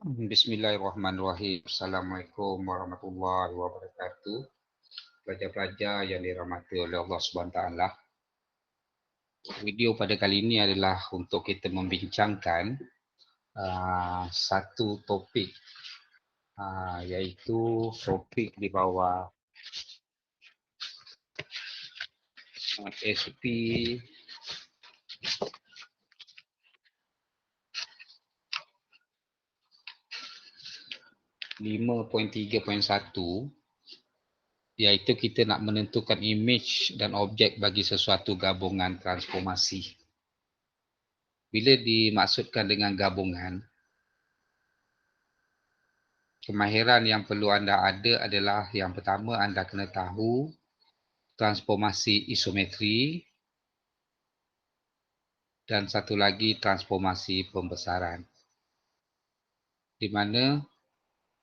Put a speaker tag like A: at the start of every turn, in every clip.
A: Bismillahirrahmanirrahim. Assalamualaikum warahmatullahi wabarakatuh. Pelajar-pelajar yang dirahmati oleh Allah SWT. Video pada kali ini adalah untuk kita membincangkan satu topik, iaitu topik di bawah SP 5.3.1, iaitu kita nak menentukan image dan objek bagi sesuatu gabungan transformasi. Bila dimaksudkan dengan gabungan, kemahiran yang perlu anda ada adalah yang pertama, anda kena tahu transformasi isometri dan satu lagi transformasi pembesaran. Di mana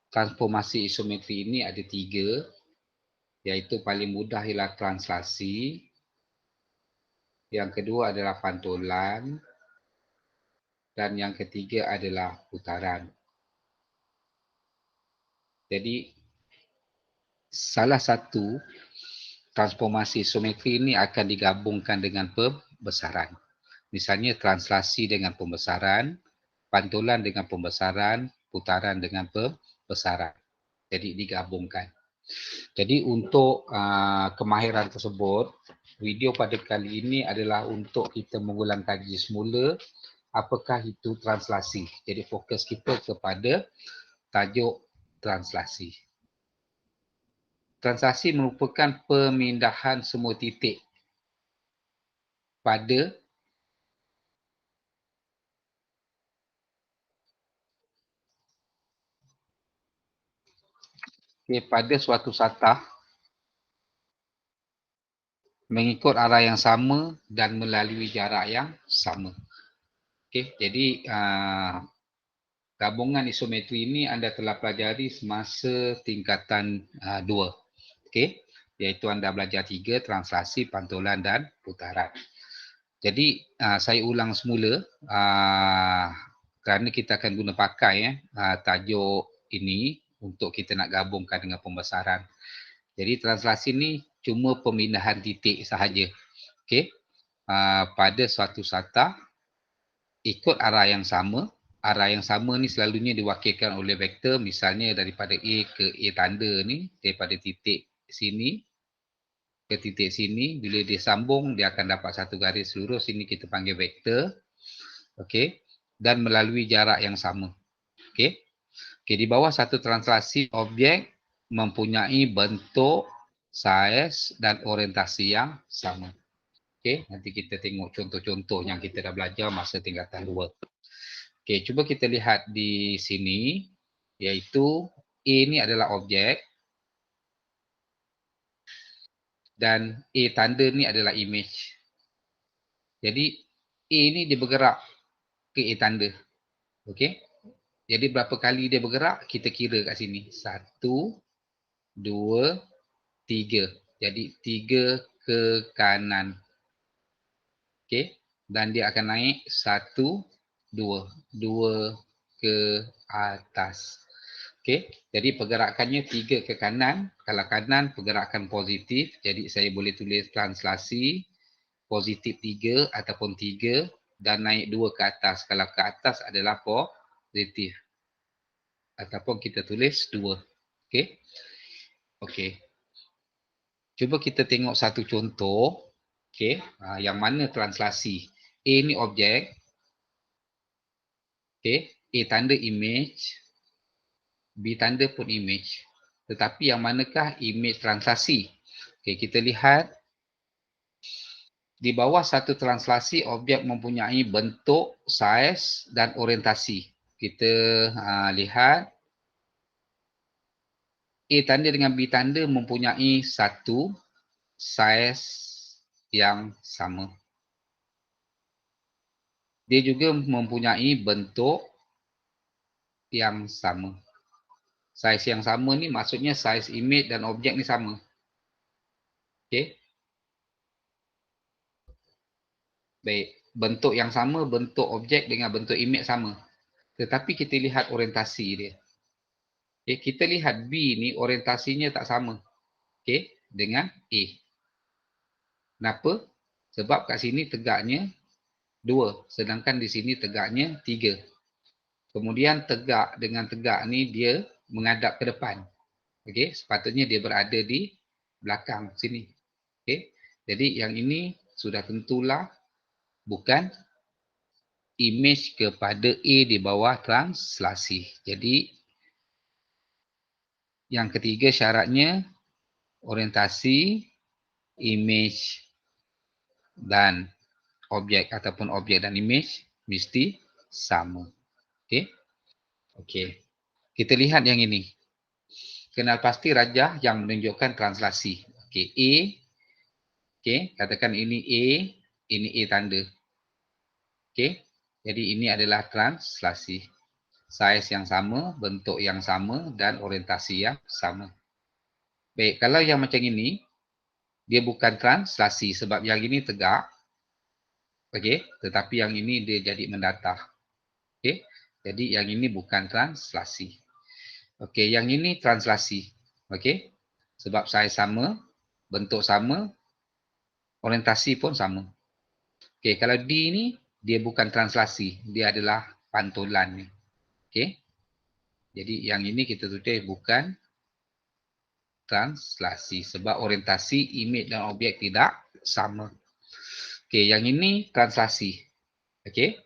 A: transformasi isometri ini ada 3, iaitu paling mudah ialah translasi, yang kedua adalah pantulan, dan yang ketiga adalah putaran. Jadi salah satu transformasi isometri ini akan digabungkan dengan pembesaran. Misalnya translasi dengan pembesaran, pantulan dengan pembesaran, putaran dengan pembesaran. Jadi digabungkan. Jadi untuk kemahiran tersebut, video pada kali ini adalah untuk kita mengulang kaji semula apakah itu translasi. Jadi fokus kita kepada tajuk translasi. Translasi merupakan pemindahan semua titik pada suatu satah mengikut arah yang sama dan melalui jarak yang sama. Okey, jadi gabungan isometri ini anda telah pelajari semasa tingkatan 2. Okey, iaitu anda belajar 3, translasi, pantulan dan putaran. Jadi saya ulang semula kerana kita akan guna pakai tajuk ini untuk kita nak gabungkan dengan pembesaran. Jadi translasi ni cuma pemindahan titik sahaja. Okey. Pada suatu satah ikut arah yang sama. Arah yang sama ni selalunya diwakilkan oleh vektor, misalnya daripada A ke A tanda ni, daripada titik sini ke titik sini, bila dia sambung dia akan dapat satu garis lurus, ini kita panggil vektor. Okey. Dan melalui jarak yang sama. Okey. Okey, di bawah satu translasi, objek mempunyai bentuk, saiz dan orientasi yang sama. Okey, nanti kita tengok contoh-contoh yang kita dah belajar masa tingkatan 2. Okey, cuba kita lihat di sini, iaitu A ni adalah objek dan A tanda ni adalah image. Jadi A ni dia bergerak ke A tanda. Okey. Jadi berapa kali dia bergerak, kita kira kat sini. 1, 2, 3. Jadi 3 ke kanan. Okey. Dan dia akan naik 1, 2. 2 ke atas. Okey. Jadi pergerakannya 3 ke kanan. Kalau kanan pergerakan positif. Jadi saya boleh tulis translasi positif 3 ataupun 3 dan naik 2 ke atas. Kalau ke atas adalah positif. Ataupun kita tulis 2. Okey. Okey. Cuba kita tengok satu contoh. Okey, yang mana translasi. A ni objek. Okey, A tanda image, B tanda pun image. Tetapi yang manakah image translasi? Okey, kita lihat di bawah satu translasi, objek mempunyai bentuk, saiz dan orientasi. Kita lihat A tanda dengan B tanda mempunyai satu saiz yang sama. Dia juga mempunyai bentuk yang sama. Saiz yang sama ni maksudnya saiz image dan objek ni sama. Okey. Baik, bentuk yang sama, bentuk objek dengan bentuk image sama. Tetapi kita lihat orientasi dia. Okay, kita lihat B ni orientasinya tak sama. Okay, dengan A. Kenapa? Sebab kat sini tegaknya 2. Sedangkan di sini tegaknya 3. Kemudian tegak dengan tegak ni dia menghadap ke depan. Okay, sepatutnya dia berada di belakang sini. Okay, jadi yang ini sudah tentulah bukan image kepada A di bawah translasi. Jadi yang ketiga syaratnya orientasi, image dan objek ataupun objek dan image mesti sama. Okey. Okey. Kita lihat yang ini. Kenal pasti rajah yang menunjukkan translasi. Okey, A. Okey, katakan ini A, ini A tanda. Okey. Jadi ini adalah translasi. Saiz yang sama, bentuk yang sama dan orientasi yang sama. Baik, kalau yang macam ini dia bukan translasi sebab yang ini tegak. Okey, tetapi yang ini dia jadi mendatar. Okey. Jadi yang ini bukan translasi. Okey, yang ini translasi. Okey. Sebab saiz sama, bentuk sama, orientasi pun sama. Okey, kalau D ni dia bukan translasi, dia adalah pantulan ni. Okey. Jadi yang ini kita tulis bukan translasi sebab orientasi, image dan objek tidak sama. Okey, yang ini translasi. Okey.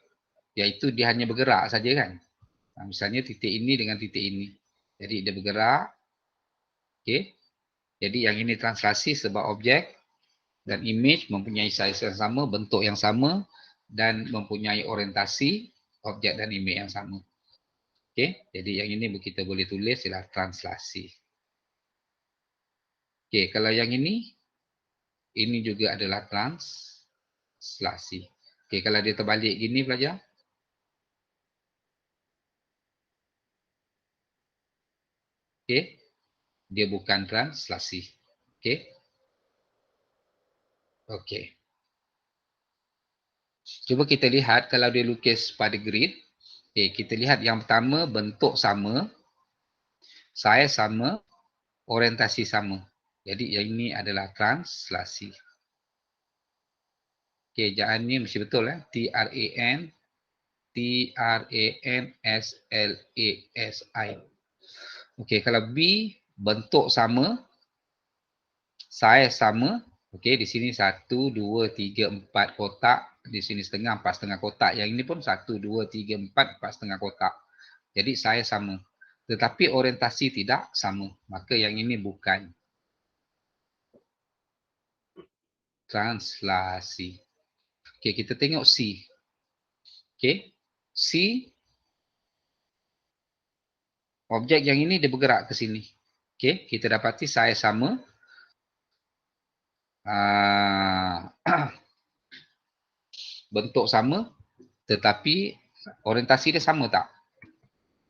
A: Iaitu dia hanya bergerak saja kan. Misalnya titik ini dengan titik ini. Jadi dia bergerak. Okey. Jadi yang ini translasi sebab objek dan image mempunyai saiz yang sama, bentuk yang sama dan mempunyai orientasi objek dan image yang sama. Okey, jadi yang ini kita boleh tulis ialah translasi. Okey, kalau yang ini juga adalah translasi. Okey, kalau dia terbalik gini pelajar. Okey, dia bukan translasi. Okey. Okey. Cuba kita lihat kalau dia lukis pada grid. Okay, kita lihat yang pertama bentuk sama, saiz sama, orientasi sama. Jadi yang ini adalah translasi. Okay, ejaan ni mesti betul T-R-A-N T-R-A-N-S-L-A-S-I. Okay, kalau B bentuk sama, saiz sama. Okay, di sini 1, 2, 3, 4 kotak. Di sini setengah, 4 setengah kotak. Yang ini pun 1, 2, 3, 4, 4 setengah kotak. Jadi saiz sama. Tetapi orientasi tidak sama. Maka yang ini bukan translasi. Okey, kita tengok C. Okey. C, objek yang ini dia bergerak ke sini. Okey, kita dapati saiz sama. Bentuk sama. Tetapi orientasi dia sama tak?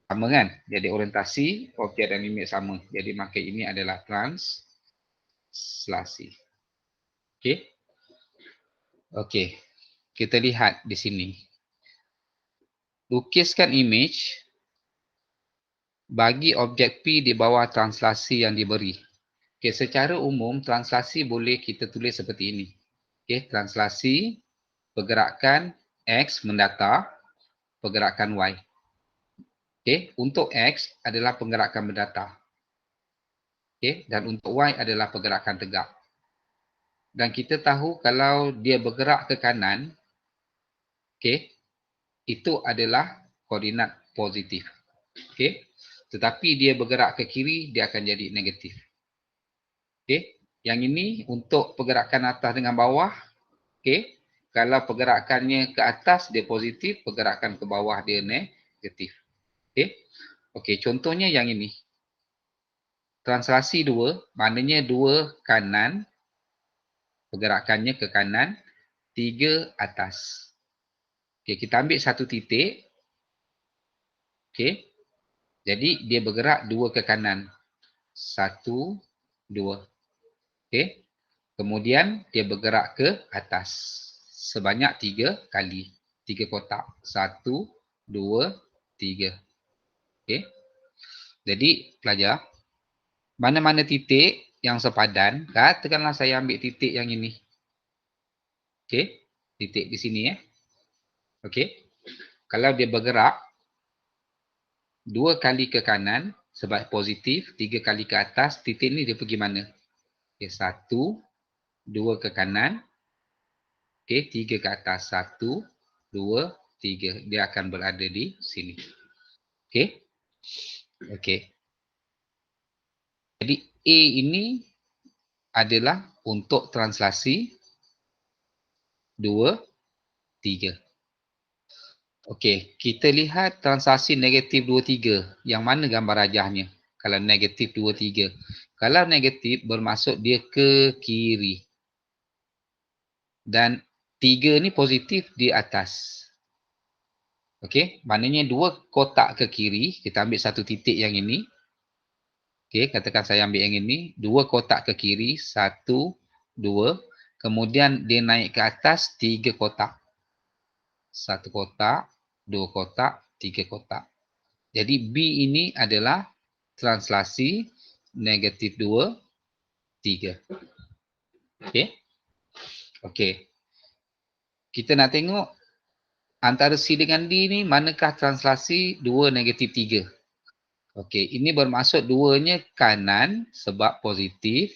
A: Sama kan? Jadi orientasi, objek dan image sama. Jadi maka ini adalah translasi. Okey. Okey. Kita lihat di sini. Lukiskan image bagi objek P di bawah translasi yang diberi. Okay, secara umum translasi boleh kita tulis seperti ini. Okay, translasi pergerakan X mendatar, pergerakan Y. Okay, untuk X adalah pergerakan mendatar. Okay, dan untuk Y adalah pergerakan tegak. Dan kita tahu kalau dia bergerak ke kanan, okay, itu adalah koordinat positif. Okay, tetapi dia bergerak ke kiri, dia akan jadi negatif. Okay. Yang ini untuk pergerakan atas dengan bawah. Okay. Kalau pergerakannya ke atas dia positif, pergerakan ke bawah dia negatif. Okay. Okay. Contohnya yang ini. Translasi 2, maknanya 2 kanan, pergerakannya ke kanan, 3 atas. Okay. Kita ambil satu titik. Okay. Jadi dia bergerak 2 ke kanan. 1, 2. Okay. Kemudian dia bergerak ke atas sebanyak 3 kali. 3 kotak. 1, 2, 3. Okey. Jadi pelajar, mana-mana titik yang sepadan, katakanlah saya ambil titik yang ini. Okey. Titik di sini ya. Okey. Kalau dia bergerak 2 kali ke kanan sebab positif, 3 kali ke atas, titik ni dia pergi mana? Okey, 1, 2 ke kanan. Okey, 3 ke atas. 1, 2, 3. Dia akan berada di sini. Okey. Okey. Jadi A ini adalah untuk translasi 2, 3. Okey, kita lihat transaksi negatif 2, 3. Yang mana gambar rajahnya? Kalau negatif 2, 3. Kalau negatif bermaksud dia ke kiri. Dan 3 ni positif di atas. Okey, maknanya 2 kotak ke kiri. Kita ambil satu titik yang ini. Okey, katakan saya ambil yang ini. 2 kotak ke kiri. 1, 2. Kemudian dia naik ke atas 3 kotak. 1 kotak, 2 kotak, 3 kotak. Jadi B ini adalah translasi negatif 2, 3. Okey. Okey. Kita nak tengok antara C dengan D ni manakah translasi 2, negatif 3. Okey. Ini bermaksud 2-nya kanan sebab positif.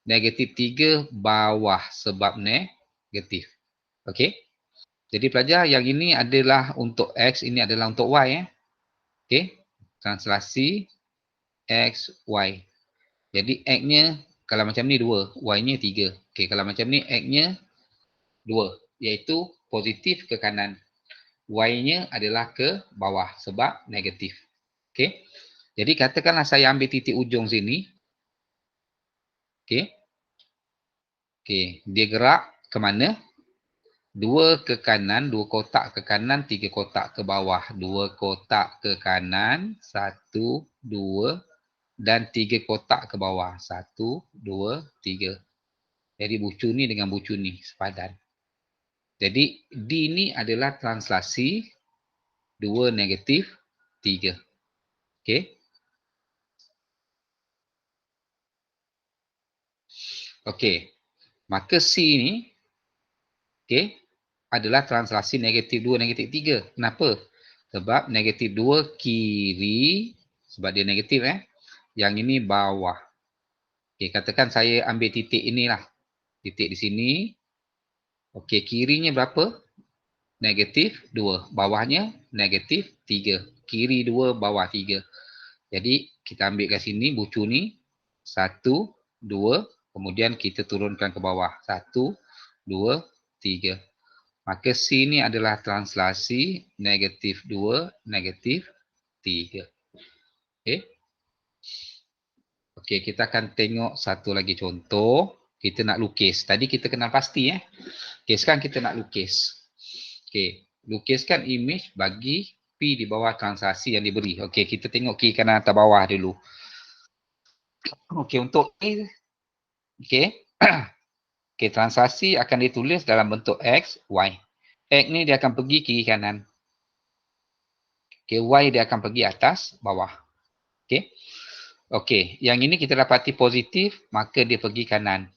A: Negatif 3 bawah sebab negatif. Okey. Jadi pelajar yang ini adalah untuk X, ini adalah untuk Y. Okey. Translasi X, Y. Jadi X-nya kalau macam ni 2, Y-nya 3. Okey, kalau macam ni X-nya 2, iaitu positif ke kanan. Y-nya adalah ke bawah sebab negatif. Okey. Jadi katakanlah saya ambil titik ujung sini. Okey. Okey, dia gerak ke mana? 2 ke kanan, 2 kotak ke kanan, 3 kotak ke bawah. 2 kotak ke kanan, 1, 2 dan 3 kotak ke bawah. 1, 2, 3. Jadi bucu ni dengan bucu ni sepadan. Jadi D ni adalah translasi 2, negatif 3. Okey. Okey. Maka C ni okey adalah translasi negatif 2, negatif 3. Kenapa? Sebab negatif 2 kiri sebab dia negatif Yang ini bawah. Okey, katakan saya ambil titik inilah. Titik di sini. Okey, kirinya berapa? Negatif 2. Bawahnya negatif 3. Kiri 2, bawah 3. Jadi kita ambil kat sini bucu ni. 1, 2. Kemudian kita turunkan ke bawah. 1, 2, 3. Maka C ni adalah translasi negatif 2, negatif 3. Okey. Okey, kita akan tengok satu lagi contoh. Kita nak lukis. Tadi kita kenal pasti Okey, sekarang kita nak lukis. Okey, lukiskan imej bagi P di bawah transaksi yang diberi. Okey, kita tengok kiri kanan atas bawah dulu. Okey, untuk A. Okey. Okey, transaksi akan ditulis dalam bentuk X, Y. X ni dia akan pergi kiri kanan. Okey, Y dia akan pergi atas, bawah. Okey. Okey, yang ini kita dapati positif, maka dia pergi kanan.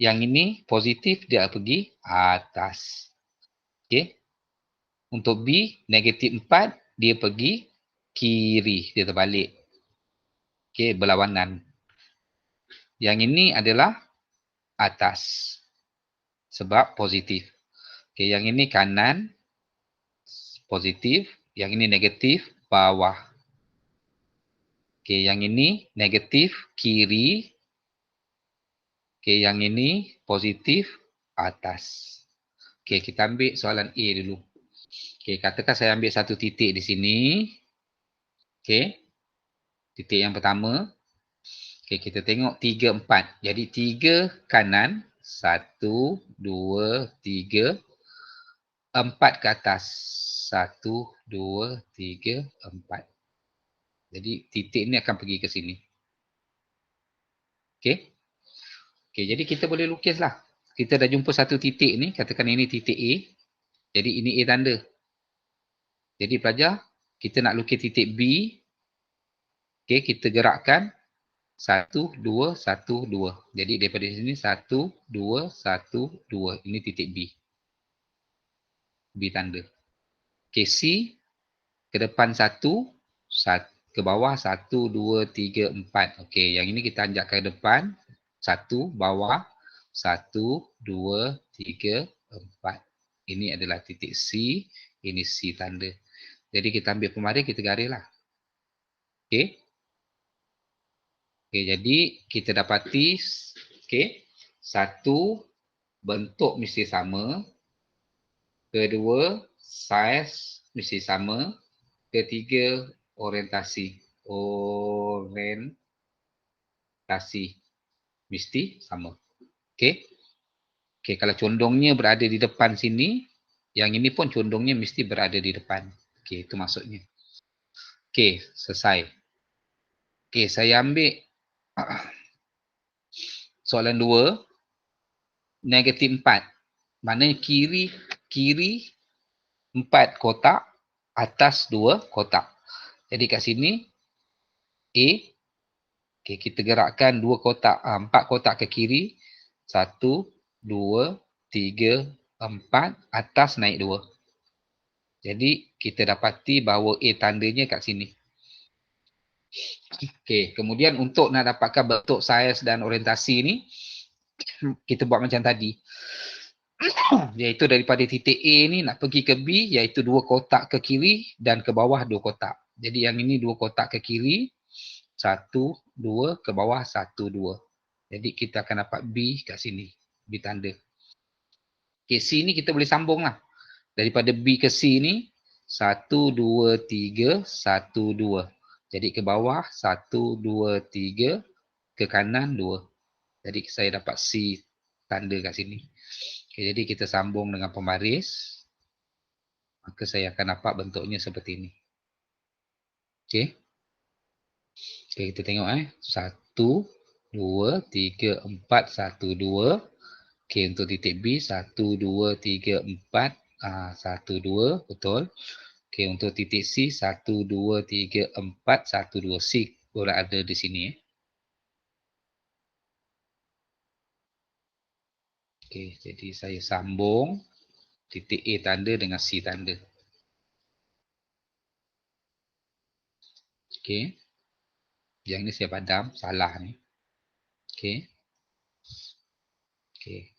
A: Yang ini positif, dia pergi atas. Okey. Untuk B, negatif 4, dia pergi kiri. Dia terbalik. Okey, berlawanan. Yang ini adalah atas. Sebab positif. Okey, yang ini kanan, positif. Yang ini negatif, bawah. Okey, yang ini negatif, kiri. Okey, yang ini positif, atas. Okey, kita ambil soalan A dulu. Okey, katakan saya ambil satu titik di sini. Okey. Titik yang pertama. Okey, kita tengok 3, 4. Jadi 3 kanan. 1, 2, 3. 4 ke atas. 1, 2, 3, 4. Jadi titik ni akan pergi ke sini. Okey. Okey, jadi kita boleh lukislah. Kita dah jumpa satu titik ni. Katakan ini titik A. Jadi ini A tanda. Jadi pelajar, kita nak lukis titik B. Okay, kita gerakkan 1, 2, 1, 2. Jadi daripada sini 1, 2, 1, 2. Ini titik B. B tanda. Okay, C ke depan 1, ke bawah 1, 2, 3, 4. Okay, yang ini kita anjak ke depan. 1, bawah. 1, 2, 3, 4. Ini adalah titik C. Ini C tanda. Jadi kita ambil pemaris, kita garis lah. Okay. Okay, jadi kita dapati, okay, satu, bentuk mesti sama. Kedua, saiz mesti sama. Ketiga, orientasi. Orientasi mesti sama. Okay. Okay, kalau condongnya berada di depan sini, yang ini pun condongnya mesti berada di depan. Okay, itu maksudnya. Okay, selesai. Okay, saya ambil soalan 2. Negatif 4. Maknanya kiri 4 kotak, atas 2 kotak. Jadi kat sini A, okay, kita gerakkan 2 kotak, 4 kotak ke kiri. 1, 2, 3, 4, atas naik 2. Jadi kita dapati bahawa A tandanya kat sini. Okay, kemudian untuk nak dapatkan bentuk saiz dan orientasi ni, kita buat macam tadi. Iaitu daripada titik A ni nak pergi ke B, iaitu 2 kotak ke kiri dan ke bawah 2 kotak. Jadi yang ini 2 kotak ke kiri, 1, 2, ke bawah 1, 2. Jadi kita akan dapat B kat sini, B tanda. Okay, C ni kita boleh sambung lah. Daripada B ke C ni, 1, 2, 3, 1, 2. Jadi ke bawah 1, 2, 3, ke kanan 2. Jadi saya dapat C tanda kat sini. Okay, jadi kita sambung dengan pembaris. Maka saya akan dapat bentuknya seperti ini. Okay. Okay, kita tengok 1, 2, 3, 4, 1, 2. Okay, untuk titik B, 1, 2, 3, 4, 1, 2, betul. Okay, untuk titik C, 1, 2, 3, 4, 1, 2. C boleh ada di sini. Okay, jadi saya sambung titik A tanda dengan C tanda. Okay. Yang ni saya padam, salah ni. Okay. Okay.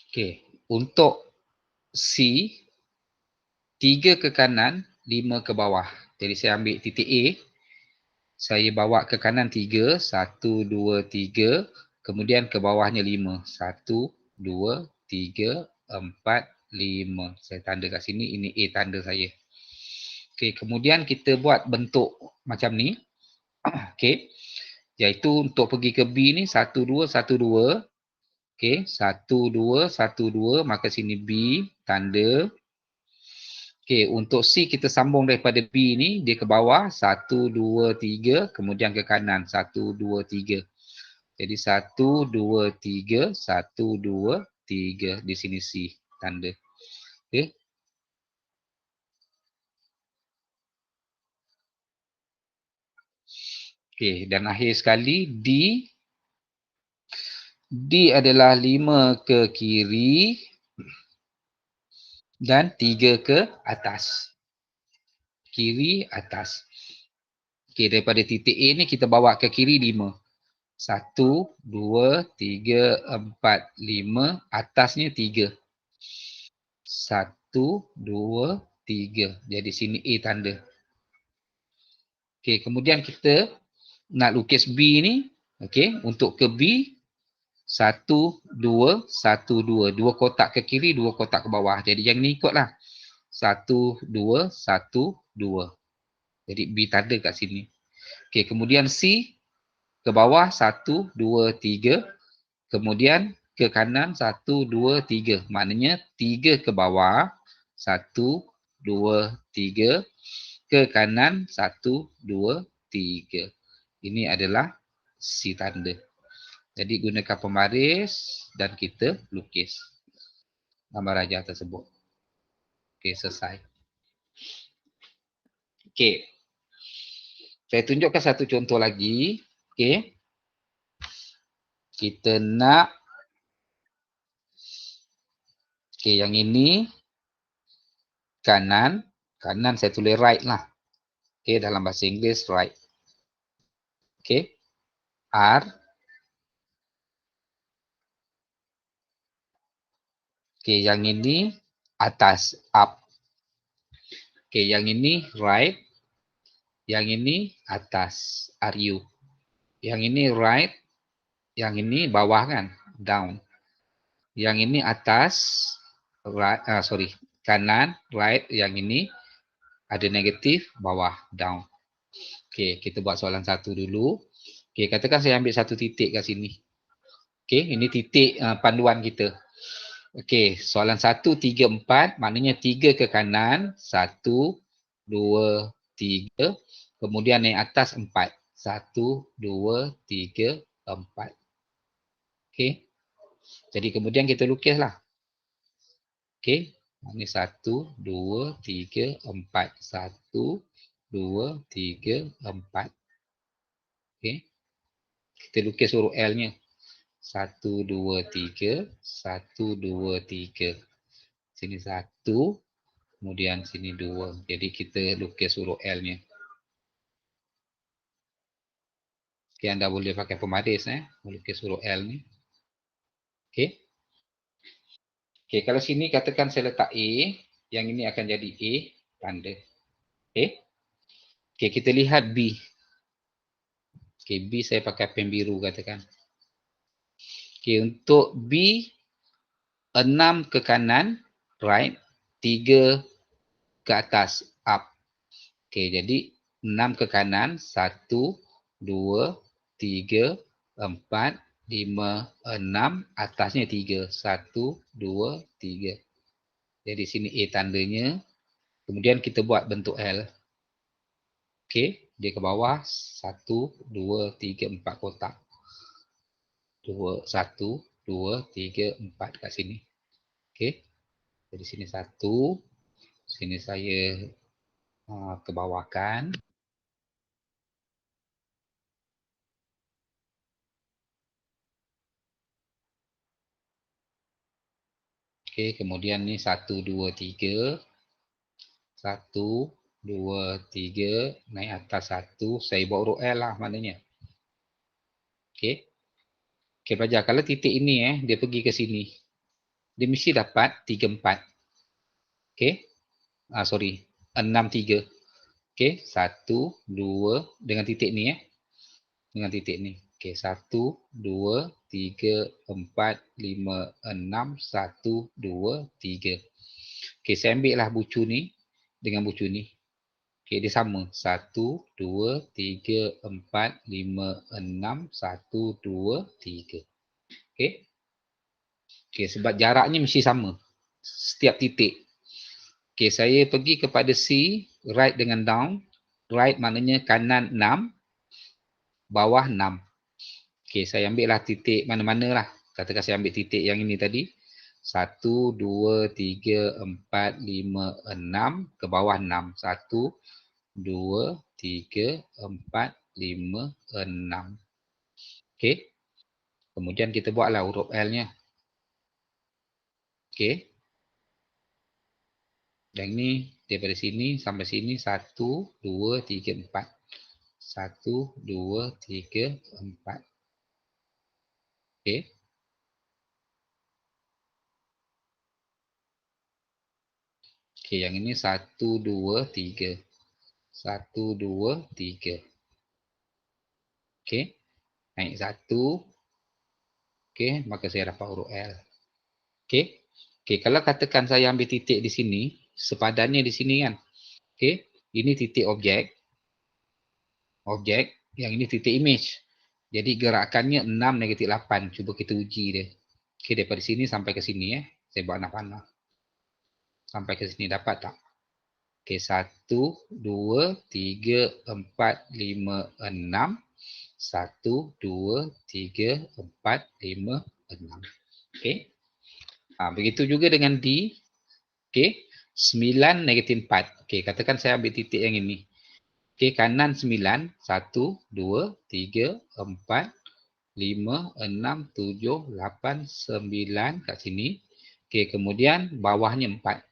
A: Okay. Untuk C, 3 ke kanan, 5 ke bawah. Jadi saya ambil titik A. Saya bawa ke kanan 3. 1, 2, 3. Kemudian ke bawahnya 5. 1, 2, 3, 4, 5. Saya tanda kat sini. Ini A tanda saya. Okay, kemudian kita buat bentuk macam ni. Okay. Iaitu untuk pergi ke B ni 1, 2, 1, 2. Okay. 1, 2, 1, 2. Maka sini B tanda. Okay, untuk C kita sambung daripada B ni, dia ke bawah, 1, 2, 3, kemudian ke kanan, 1, 2, 3. Jadi 1, 2, 3, 1, 2, 3. Di sini C, tanda. Okay. Okay, dan akhir sekali, D adalah 5 ke kiri dan 3 ke atas. Kiri, atas. Okay, daripada titik A ni kita bawa ke kiri 5. 1, 2, 3, 4, 5. Atasnya 3. 1, 2, 3. Jadi sini A tanda. Okay, kemudian kita nak lukis B ni. Okay, untuk ke B. 1, 2, 1, 2. 2 kotak ke kiri, 2 kotak ke bawah. Jadi yang ni ikutlah. 1, 2, 1, 2. Jadi B tanda kat sini. Okay, kemudian C. Ke bawah 1, 2, 3. Kemudian ke kanan 1, 2, 3. Maknanya 3 ke bawah. 1, 2, 3. Ke kanan 1, 2, 3. Ini adalah C tanda. Jadi gunakan pembaris dan kita lukis gambar raja tersebut. Okey, selesai. Okey. Saya tunjukkan satu contoh lagi. Okey. Kita nak yang ini kanan, kanan saya tulis right lah. Okey, dalam bahasa Inggeris right. Okey. R. Okey, yang ini atas, up. Okey, yang ini right. Yang ini atas, RU. Yang ini right. Yang ini bawah kan, down. Yang ini atas, right, kanan, right. Yang ini ada negatif, bawah, down. Okey, kita buat soalan satu dulu. Okey, katakan saya ambil satu titik kat sini. Okey, ini titik panduan kita. Okey, soalan 1, 3, 4. Maknanya 3 ke kanan. 1, 2, 3. Kemudian naik atas 4. 1, 2, 3, 4. Okey. Jadi kemudian kita lukislah. Okey. Ini 1, 2, 3, 4. 1, 2, 3, 4. Okey. Kita lukis huruf L-nya. 1, 2, 3. 1, 2, 3. Sini 1. Kemudian sini 2. Jadi kita lukis huruf L-nya. Okey, anda boleh pakai pembaris melukis huruf L ni. Okey. Okey, kalau sini katakan saya letak A, yang ini akan jadi A tanda. Okey. Okey, kita lihat B. Okey, B saya pakai pen biru katakan. Okey, untuk B 6 ke kanan, right, 3 ke atas, up. Okey, jadi 6 ke kanan, 1, 2, 3, 4, 5, 6, atasnya 3. 1, 2, 3. Jadi sini A tandanya. Kemudian kita buat bentuk L. Okey, dia ke bawah. 1, 2, 3, 4 kotak. 1, 2, 3, 4 kat sini. Okey. Jadi sini 1. Sini saya ke bawahkan. Okey, kemudian ni 1, 2, 3. 1, 2, 3. Naik atas 1. Saya buat huruf L lah maknanya. Okey. Okey, pelajar. Kalau titik ini dia pergi ke sini. Dia mesti dapat 3, 4. Okey. 6, 3. Okey. 1, 2. Dengan titik ni Dengan titik ni. Okey. 1, 2, 3, 4, 5, 6. 1, 2, 3. Okey. Saya ambil lah bucu ni. Dengan bucu ni. Okey, dia sama. 1, 2, 3, 4, 5, 6, 1, 2, 3. Okey. Okey, sebab jaraknya mesti sama. Setiap titik. Okey, saya pergi kepada C, right dengan down. Right maknanya kanan 6, bawah 6. Okey, saya ambil lah titik mana-mana lah. Katakan saya ambil titik yang ini tadi. 1, 2, 3, 4, 5, 6. Ke bawah 6. 1, 2, 3, 4, 5, 6. Okey. Kemudian kita buatlah huruf L-nya. Okey. Yang ni daripada sini sampai sini 1, 2, 3, 4. 1, 2, 3, 4. Okey. Okey, yang ini 1, 2, 3. 1, 2, 3. Okey. Naik 1. Okey, maka saya dapat huruf L. Okey. Okey, kalau katakan saya ambil titik di sini, sepadannya di sini kan. Okey, ini titik objek. Objek, yang ini titik image. Jadi gerakannya 6 negatif 8. Cuba kita uji dia. Okey, daripada sini sampai ke sini Saya buat anak panah. Sampai ke sini dapat tak? Okey, 1, 2, 3, 4, 5, 6. 1, 2, 3, 4, 5, 6. Okey. Begitu juga dengan D. Okey. 9 negatif 4. Okey, katakan saya ambil titik yang ini. Okey, kanan 9. 1, 2, 3, 4, 5, 6, 7, 8, 9 kat sini. Okey, kemudian bawahnya 4.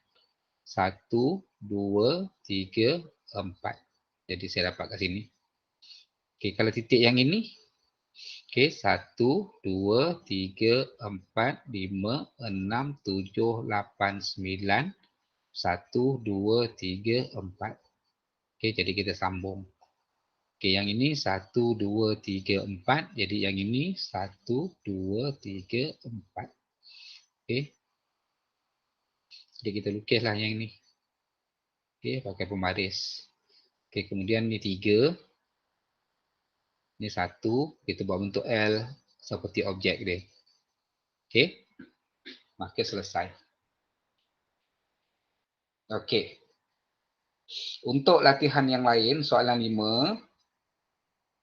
A: 1, 2, 3, 4. Jadi saya dapat kat sini. Okey, kalau titik yang ini. Okey, 1, 2, 3, 4, 5, 6, 7, 8, 9. 1, 2, 3, 4. Okey, jadi kita sambung. Okey, yang ini 1, 2, 3, 4. Jadi yang ini 1, 2, 3, 4. Okey. Jadi kita lukislah yang ini. Okey, pakai pembaris. Okey, kemudian ni 3. Ni 1. Kita buat bentuk L seperti objek dia. Okey. Maka selesai. Okey. Untuk latihan yang lain, soalan 5.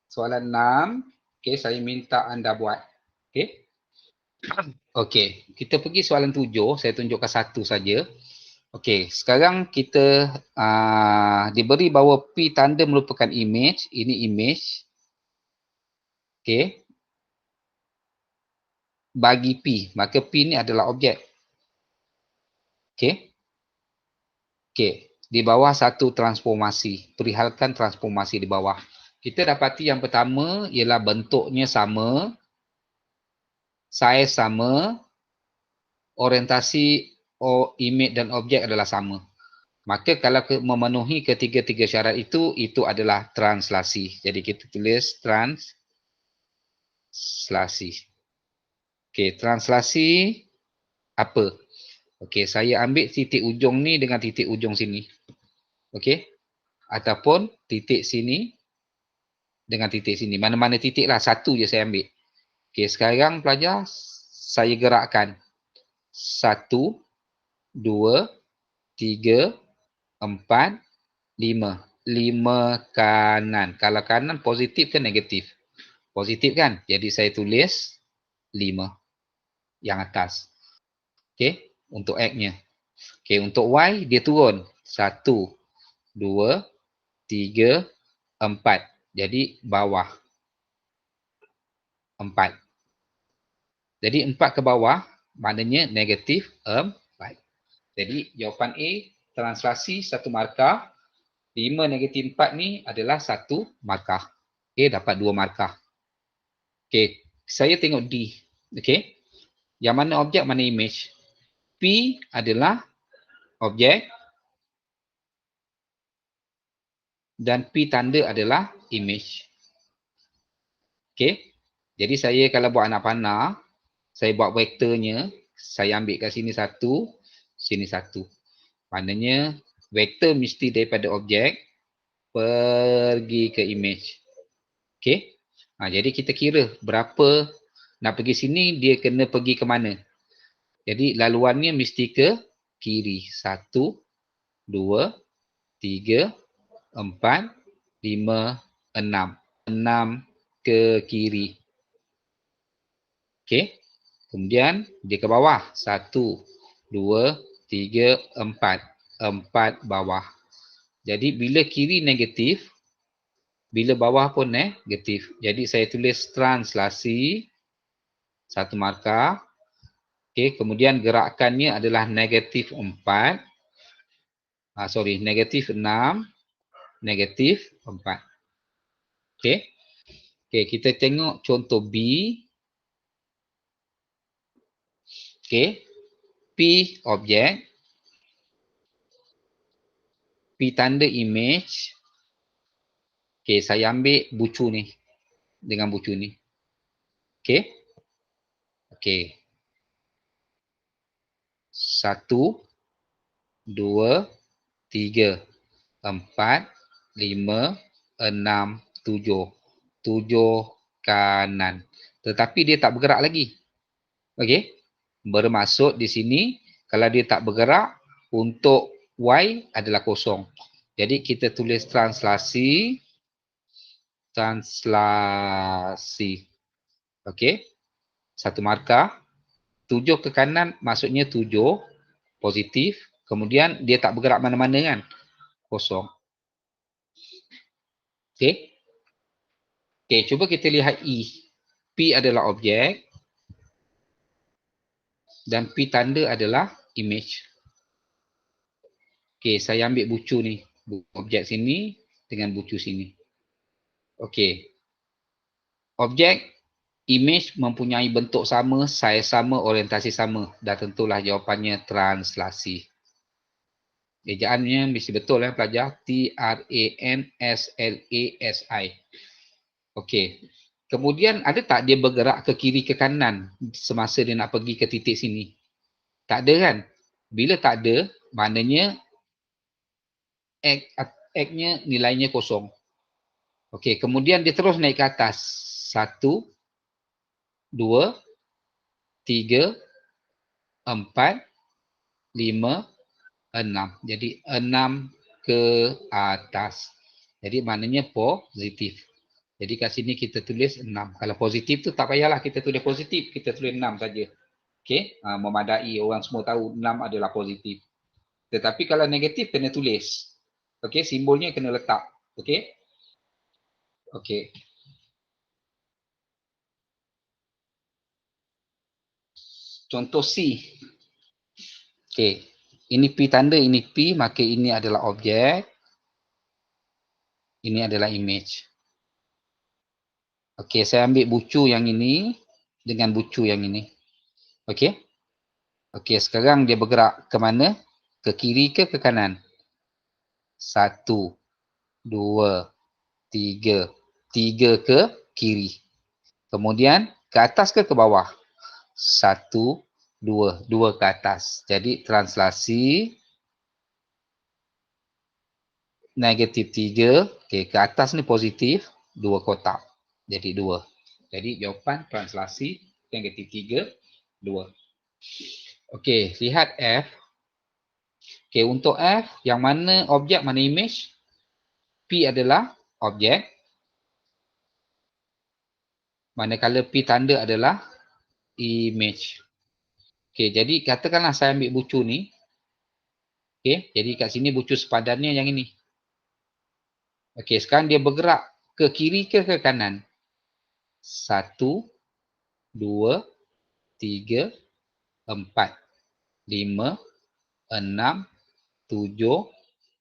A: Soalan 6. Okey, saya minta anda buat. Okey. Okey, kita pergi soalan 7. Saya tunjukkan satu saja. Okey, sekarang kita diberi bahawa P tanda merupakan image. Ini image. Okey. Bagi P, maka P ni adalah objek. Okey. Okey, di bawah satu transformasi. Perihalkan transformasi di bawah. Kita dapati yang pertama ialah bentuknya sama, saiz sama, orientasi image dan objek adalah sama. Maka kalau memenuhi ketiga-tiga syarat itu adalah translasi. Jadi kita tulis translasi. Okey, translasi apa? Okey, saya ambil titik ujung ni dengan titik ujung sini. Okey. Ataupun titik sini dengan titik sini. Mana-mana titik lah. Satu je saya ambil. Okey, sekarang pelajar saya gerakkan. 1, 2, 3, 4, 5. 5 kanan. Kalau kanan positif ke negatif? Positif kan? Jadi saya tulis 5 yang atas. Okey, untuk X-nya. Okey, untuk Y dia turun. 1, 2, 3, 4. Jadi bawah. 4. Jadi 4 ke bawah maknanya negatif 4. Jadi jawapan A, translasi 1 markah. 5 negatif 4 ni adalah 1 markah. Okey, dapat 2 markah. Okey, saya tengok D. Okey. Yang mana objek, mana image? P adalah objek dan P tanda adalah image. Okey. Jadi saya kalau buat anak panah, saya buat vektornya, saya ambil kat sini 1, sini 1. Maknanya vektor mesti daripada objek pergi ke image. Okey. Jadi kita kira berapa nak pergi sini, dia kena pergi ke mana. Jadi laluannya mesti ke kiri. 1, 2, 3, 4, 5, 6. 6 ke kiri. Okey. Kemudian dia ke bawah. 1, 2, 3, 4. 4 bawah. Jadi bila kiri negatif, bila bawah pun negatif. Jadi saya tulis translasi 1 markah. Okey, kemudian gerakannya adalah negatif 4. Negatif 6, negatif 4. Okey. Okey, kita tengok contoh B. Okey. P objek. P tanda image. Okey, saya ambil bucu ni. Dengan bucu ni. Okey. Okey. 1, 2, 3, 4, 5, 6, 7. 7 kanan. Tetapi dia tak bergerak lagi. Okey. Bermaksud di sini, kalau dia tak bergerak, untuk Y adalah kosong. Jadi kita tulis translasi translasi. Okey. Satu markah. 7 ke kanan maksudnya 7 positif. Kemudian dia tak bergerak mana-mana kan. Kosong. Okey. Okey, cuba kita lihat E. P adalah objek. Dan P tanda adalah image. Okey, saya ambil bucu ni. Objek sini dengan bucu sini. Okey. Objek, image mempunyai bentuk sama, saiz sama, orientasi sama. Dah tentulah jawapannya translasi. Ejaannya mesti betul pelajar. T-R-A-N-S-L-A-S-I. Okey. Kemudian ada tak dia bergerak ke kiri ke kanan semasa dia nak pergi ke titik sini? Tak ada kan? Bila tak ada, maknanya X-nya nilainya kosong. Okey, kemudian dia terus naik ke atas. 1, 2, 3, 4, 5, 6. Jadi 6 ke atas. Jadi maknanya positif. Jadi kat sini kita tulis 6. Kalau positif tu tak payahlah kita tulis positif. Kita tulis 6 saja. Okey, memadai, orang semua tahu 6 adalah positif. Tetapi kalau negatif kena tulis. Okey, simbolnya kena letak. Okey. Okey. Contoh C. Okey. Ini P tanda, ini P, maka ini adalah objek. Ini adalah image. Okey, saya ambil bucu yang ini dengan bucu yang ini. Okey. Okey, sekarang dia bergerak ke mana? Ke kiri ke kanan? 1, 2, 3. 3 ke kiri. Kemudian ke atas ke bawah? 1, 2. 2 ke atas. Jadi translasi negatif 3. Okey, ke atas ni positif. 2 kotak. Jadi 2. Jadi jawapan translasi negatif 3, 2. Okey, lihat F. Okey, untuk F, yang mana objek, mana image? P adalah objek. Manakala P tanda adalah image. Okey, jadi katakanlah saya ambil bucu ni. Okey, jadi kat sini bucu sepadannya yang ini. Okey, sekarang dia bergerak ke kiri ke kanan? 1, 2, 3, 4, 5, 6, 7,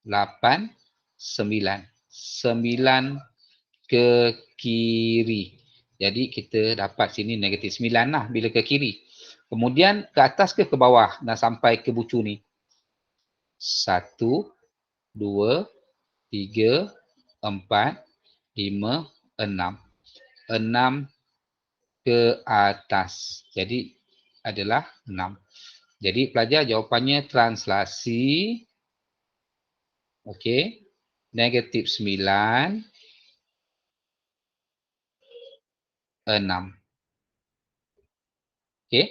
A: 8, 9. 9 ke kiri. Jadi kita dapat sini negatif 9 lah bila ke kiri. Kemudian ke atas ke bawah dah sampai ke bucu ni? 1, 2, 3, 4, 5, 6. 6 ke atas. Jadi adalah 6. Jadi pelajar jawapannya translasi. Okey. Negatif 9, 6. Okey.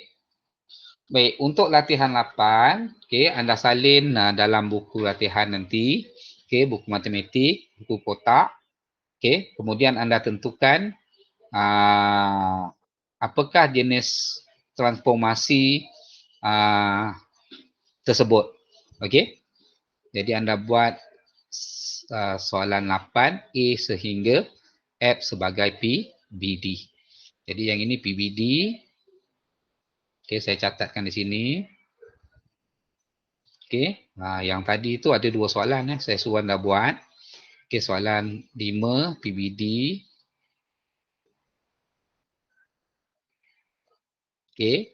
A: Baik, untuk latihan 8, okey, anda salin dalam buku latihan nanti. Okey, buku matematik, buku kotak. Okey, kemudian anda tentukan apakah jenis transformasi tersebut. Okey. Jadi anda buat soalan 8 A sehingga F sebagai PBD. Jadi yang ini PBD. Okey, saya catatkan di sini. Okey, yang tadi itu ada 2 soalan saya suruh anda buat. Okey, soalan 5 PBD. Okey.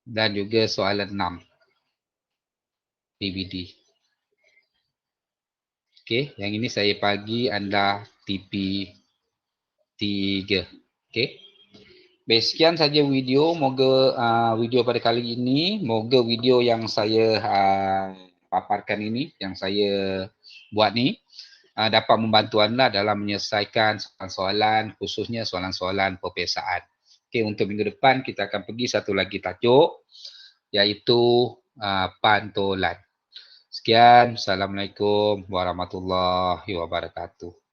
A: Dan juga soalan 6 PBD. Okey, yang ini saya bagi anda TP 3. Okey. Baik, sekian saja video. Moga video pada kali ini, moga video yang saya paparkan ini, yang saya buat ni dapat membantu anda dalam menyelesaikan soalan-soalan, khususnya soalan-soalan perpiasaan. Okey, untuk minggu depan kita akan pergi satu lagi tajuk, iaitu pantolan. Sekian, Assalamualaikum warahmatullahi wabarakatuh.